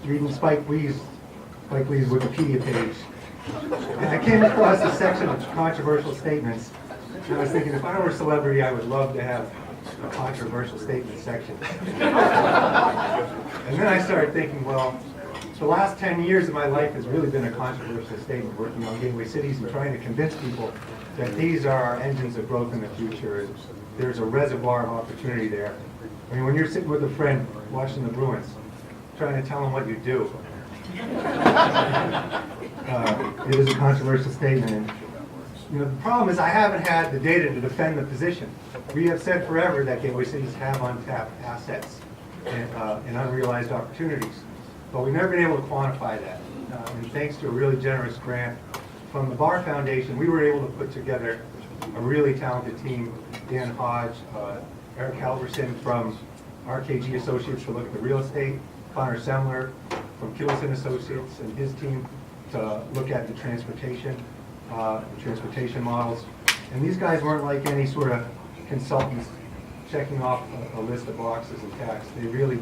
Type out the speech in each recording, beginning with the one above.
reading Spike Lee's Wikipedia page, and I came across a section of controversial statements. And I was thinking, if I were a celebrity, I would love to have a controversial statement section. And then I started thinking, well, the last 10 years of my life has really been a controversial statement, working on gateway cities and trying to convince people that these are our engines of growth in the future. And there's a reservoir of opportunity there. I mean, when you're sitting with a friend watching the Bruins, trying to tell them what you do, it is a controversial statement. And, you know, the problem is I haven't had the data to defend the position. We have said forever that gateway cities have untapped assets and unrealized opportunities, but we've never been able to quantify that. And thanks to a really generous grant from the Barr Foundation, we were able to put together a really talented team. Dan Hodge, Eric Halverson from RKG Associates to look at the real estate, Connor Semler from Kittleson Associates and his team to look at the transportation models. And these guys weren't like any sort of consultants checking off a list of boxes and tasks. They really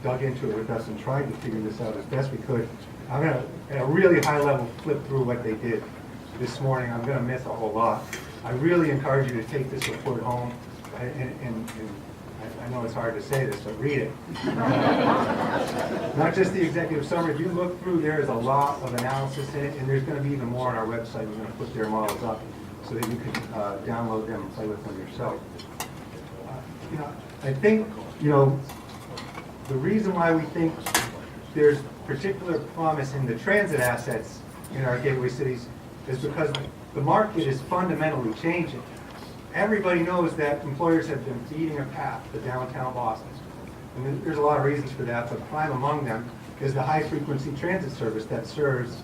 dug into it with us and tried to figure this out as best we could. I'm going to, at a really high level, flip through what they did this morning. I'm going to miss a whole lot. I really encourage you to take this report home, and I know it's hard to say this, but read it. Not just the executive summary. If you look through, there is a lot of analysis in it, and there's going to be even more on our website. We're going to put their models up so that you can download them and play with them yourself. You know, I think, you know, the reason why we think there's particular promise in the transit assets in our gateway cities is because the market is fundamentally changing. Everybody knows that employers have been beating a path to downtown Boston. And there's a lot of reasons for that, but prime among them is the high-frequency transit service that serves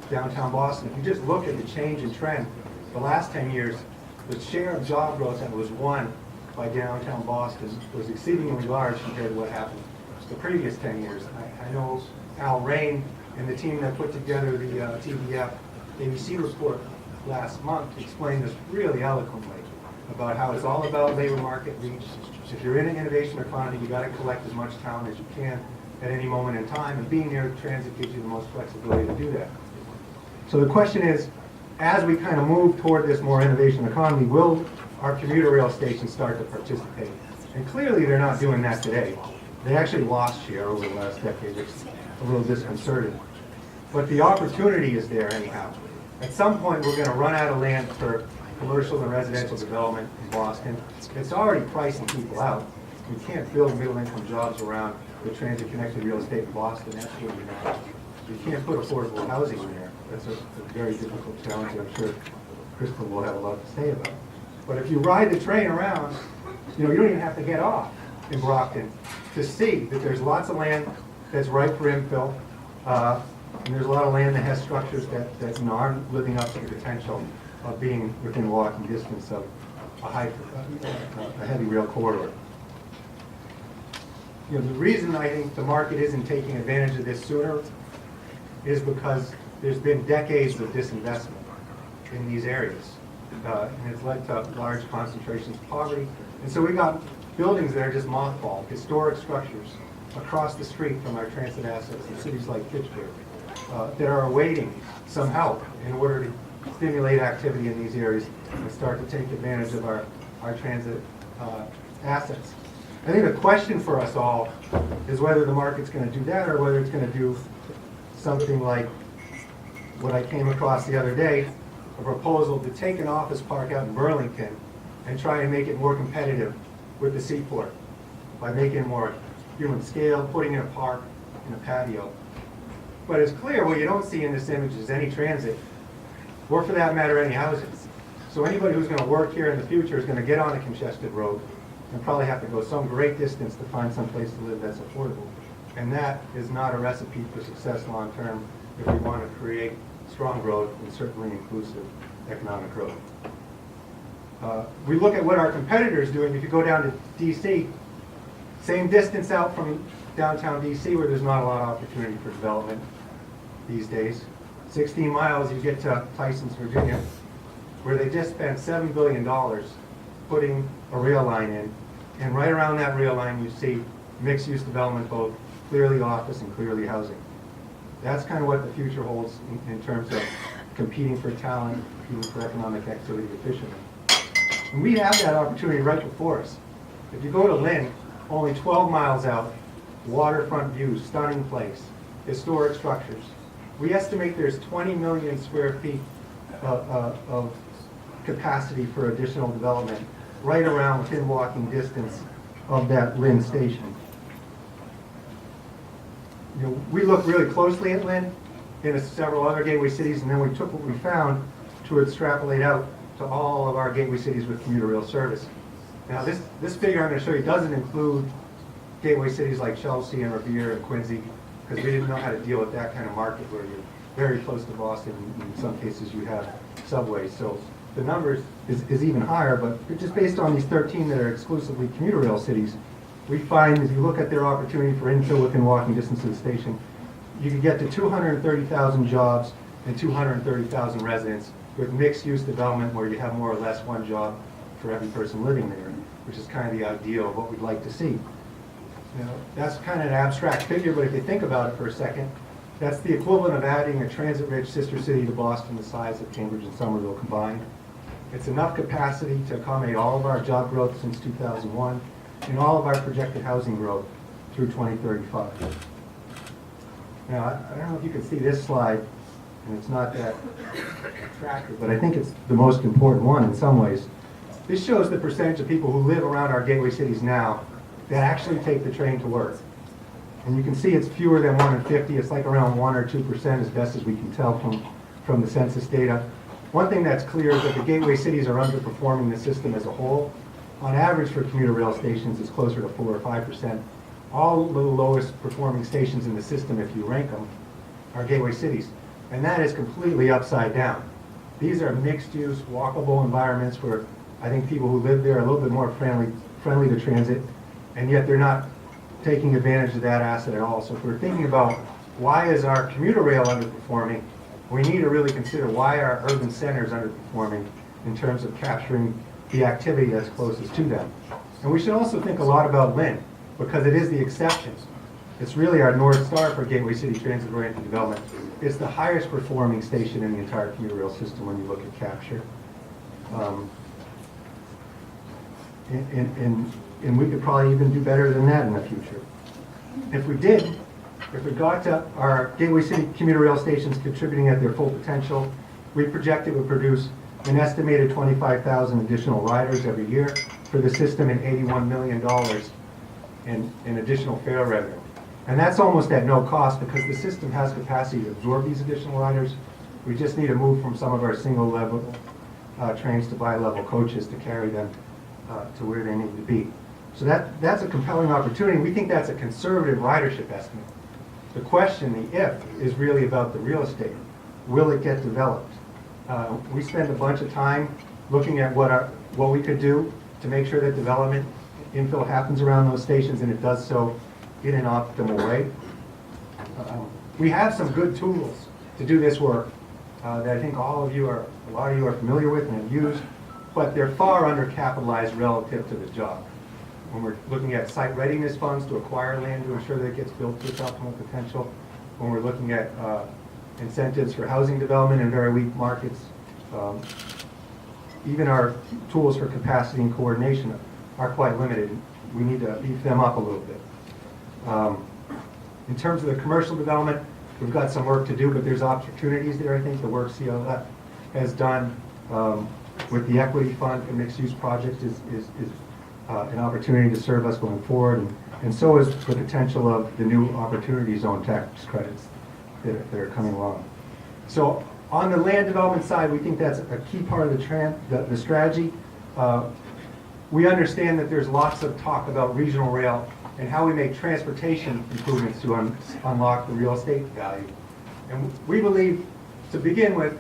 downtown Boston. If you just look at the change in trend, the last 10 years, the share of job growth that was won by downtown Boston was exceedingly large compared to what happened the previous 10 years. I know Al Rain and the team that put together the TVF ABC report last month explained this really eloquently about how it's all about labor market reach. If you're in an innovation economy, you got to collect as much talent as you can at any moment in time, and being near transit gives you the most flexibility to do that. So the question is, as we kind of move toward this more innovation economy, will our commuter rail stations start to participate? And clearly they're not doing that today. They actually lost share over the last decade, which is a little disconcerting. But the opportunity is there anyhow. At some point we're going to run out of land for commercial and residential development in Boston. It's already pricing people out. We can't build middle-income jobs around the transit-connected real estate in Boston. That's what we know. You can't put affordable housing in there. That's a very difficult challenge. I'm sure Crystal will have a lot to say about. But if you ride the train around, you know, you don't even have to get off in Brockton to see that there's lots of land that's ripe for infill, and there's a lot of land that has structures that you know, aren't living up to the potential of being within walking distance of a heavy rail corridor. You know, the reason I think the market isn't taking advantage of this sooner is because there's been decades of disinvestment in these areas, and it's led to large concentrations of poverty. And so we got buildings that are just mothballed, historic structures across the street from our transit assets in cities like Pittsburgh that are awaiting some help in order to stimulate activity in these areas and start to take advantage of our transit assets. I think the question for us all is whether the market's going to do that or whether it's going to do something like what I came across the other day, a proposal to take an office park out in Burlington and try and make it more competitive with the seaport by making it more human scale, putting in a park and a patio. But it's clear what you don't see in this image is any transit, or for that matter, any housing. So anybody who's going to work here in the future is going to get on a congested road and probably have to go some great distance to find some place to live that's affordable. And that is not a recipe for success long term if we want to create strong growth and certainly inclusive economic growth. We look at what our competitors do, and if you go down to DC, same distance out from downtown DC where there's not a lot of opportunity for development these days. 16 miles, you get to Tysons, Virginia, where they just spent $7 billion putting a rail line in. And right around that rail line, you see mixed-use development, both clearly office and clearly housing. That's kind of what the future holds in terms of competing for talent, competing for economic activity efficiently. And we have that opportunity right before us. If you go to Lynn, only 12 miles out, waterfront views, stunning place, historic structures. We estimate there's 20 million square feet of capacity for additional development right around within walking distance of that Lynn station. You know, we looked really closely at Lynn in several other gateway cities, and then we took what we found to extrapolate out to all of our gateway cities with commuter rail service. Now this figure I'm going to show you doesn't include gateway cities like Chelsea and Revere and Quincy, because we didn't know how to deal with that kind of market where you're very close to Boston. In some cases you have subways. So the numbers is even higher, but just based on these 13 that are exclusively commuter rail cities, we find if you look at their opportunity for infill within walking distance of the station, you could get to 230,000 jobs and 230,000 residents with mixed-use development where you have more or less one job for every person living there, which is kind of the ideal of what we'd like to see. You know, that's kind of an abstract figure, but if you think about it for a second, that's the equivalent of adding a transit-rich sister city to Boston the size of Cambridge and Somerville combined. It's enough capacity to accommodate all of our job growth since 2001 and all of our projected housing growth through 2035. Now, I don't know if you can see this slide, and it's not that attractive, but I think it's the most important one in some ways. This shows the percentage of people who live around our gateway cities now that actually take the train to work. And you can see it's fewer than 1 in 50. It's like around 1 or 2% as best as we can tell from the census data. One thing that's clear is that the gateway cities are underperforming the system as a whole. On average for commuter rail stations, it's closer to 4 or 5%. All the lowest performing stations in the system, if you rank them, are gateway cities. And that is completely upside down. These are mixed-use, walkable environments where I think people who live there are a little bit more friendly to transit, and yet they're not taking advantage of that asset at all. So if we're thinking about why is our commuter rail underperforming, we need to really consider why are urban centers underperforming in terms of capturing the activity that's closest to them. And we should also think a lot about Lynn, because it is the exception. It's really our North Star for gateway city transit-oriented development. It's the highest performing station in the entire commuter rail system when you look at capture. And we could probably even do better than that in the future. If we did, if we got to our gateway city commuter rail stations contributing at their full potential, we project it would produce an estimated 25,000 additional riders every year for the system and $81 million in additional fare revenue. And that's almost at no cost because the system has capacity to absorb these additional riders. We just need to move from some of our single level trains to bi-level coaches to carry them to where they need to be. So that's a compelling opportunity. We think that's a conservative ridership estimate. The question, the if, is really about the real estate. Will it get developed? We spend a bunch of time looking at what we could do to make sure that development infill happens around those stations, and it does so in an optimal way. We have some good tools to do this work that I think a lot of you are familiar with and have used, but they're far undercapitalized relative to the job. When we're looking at site readiness funds to acquire land to ensure that it gets built to its optimal potential, when we're looking at incentives for housing development in very weak markets, even our tools for capacity and coordination are quite limited. We need to beef them up a little bit. In terms of the commercial development, we've got some work to do, but there's opportunities there. I think the work CLF has done with the equity fund for mixed-use projects is an opportunity to serve us going forward, and so is the potential of the new opportunity zone tax credits that are coming along. So on the land development side, we think that's a key part of the strategy. We understand that there's lots of talk about regional rail and how we make transportation improvements to unlock the real estate value. And we believe, to begin with,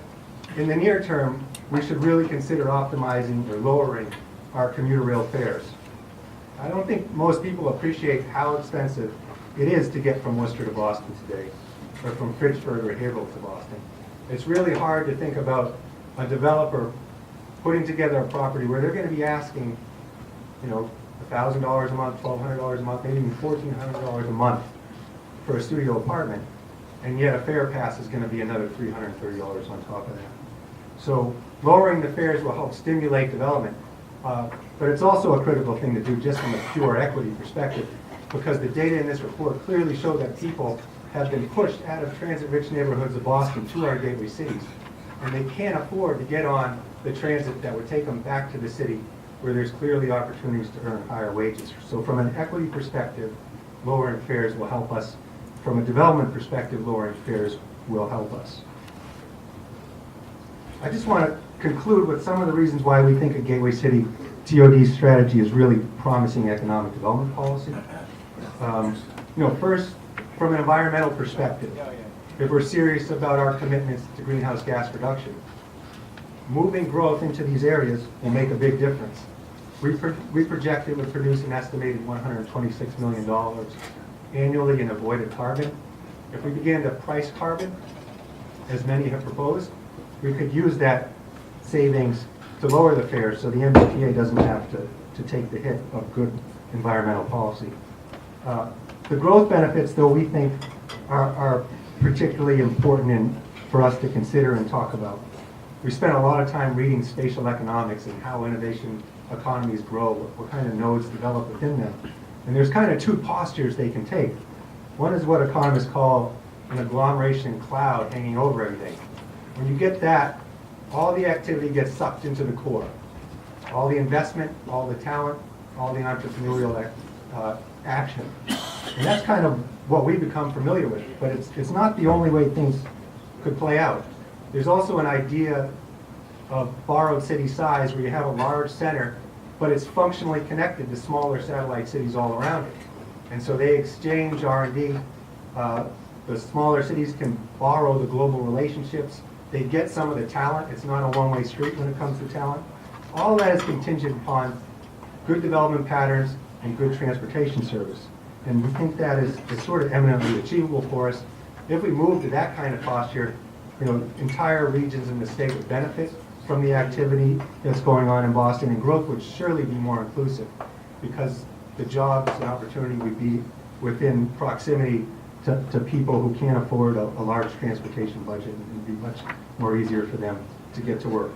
in the near term, we should really consider optimizing or lowering our commuter rail fares. I don't think most people appreciate how expensive it is to get from Worcester to Boston today, or from Fitchburg or Haverhill to Boston. It's really hard to think about a developer putting together a property where they're going to be asking, $1,000 a month, $1,200 a month, maybe even $1,400 a month for a studio apartment. and yet a fare pass is going to be another $330 on top of that. So lowering the fares will help stimulate development, but it's also a critical thing to do just from a pure equity perspective, because the data in this report clearly show that people have been pushed out of transit-rich neighborhoods of Boston to our gateway cities, and they can't afford to get on the transit that would take them back to the city where there's clearly opportunities to earn higher wages. So from an equity perspective, lowering fares will help us. From a development perspective, lowering fares will help us. I just want to conclude with some of the reasons why we think a gateway city TOD strategy is really promising economic development policy. First, from an environmental perspective, if we're serious about our commitments to greenhouse gas reduction, moving growth into these areas will make a big difference. We project it would produce an estimated $126 million annually in avoided carbon. If we began to price carbon, as many have proposed, we could use that savings to lower the fares so the MBTA doesn't have to take the hit of good environmental policy. The growth benefits, though, we think are particularly important for us to consider and talk about. We spent a lot of time reading spatial economics and how innovation economies grow, what kind of nodes develop within them. And there's kind of two postures they can take. One is what economists call an agglomeration cloud hanging over everything. When you get that, all the activity gets sucked into the core. All the investment, all the talent, all the entrepreneurial action. And that's kind of what we become familiar with. But it's not the only way things could play out. There's also an idea of borrowed city size where you have a large center, but it's functionally connected to smaller satellite cities all around it. And so they exchange R&D. The smaller cities can borrow the global relationships. They get some of the talent. It's not a one-way street when it comes to talent. All that is contingent upon good development patterns and good transportation service. And we think that is sort of eminently achievable for us. If we move to that kind of posture, entire regions in the state would benefit from the activity that's going on in Boston, and growth would surely be more inclusive because the jobs and opportunity would be within proximity to people who can't afford a large transportation budget, and it would be much more easier for them to get to work.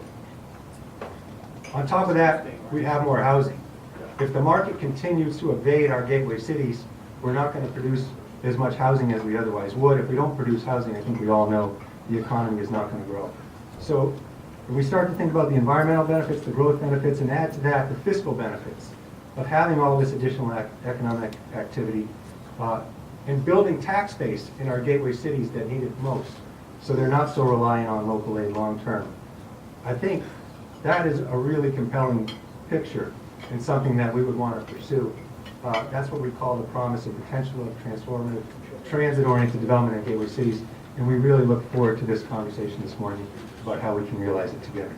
On top of that, we have more housing. If the market continues to evade our gateway cities, we're not going to produce as much housing as we otherwise would. If we don't produce housing, I think we all know the economy is not going to grow. So when we start to think about the environmental benefits, the growth benefits, and add to that the fiscal benefits of having all this additional economic activity, and building tax base in our gateway cities that need it most, so they're not so reliant on local aid long term. I think that is a really compelling picture and something that we would want to pursue. That's what we call the promise and potential of transformative, transit-oriented development in gateway cities, and we really look forward to this conversation this morning about how we can realize it together.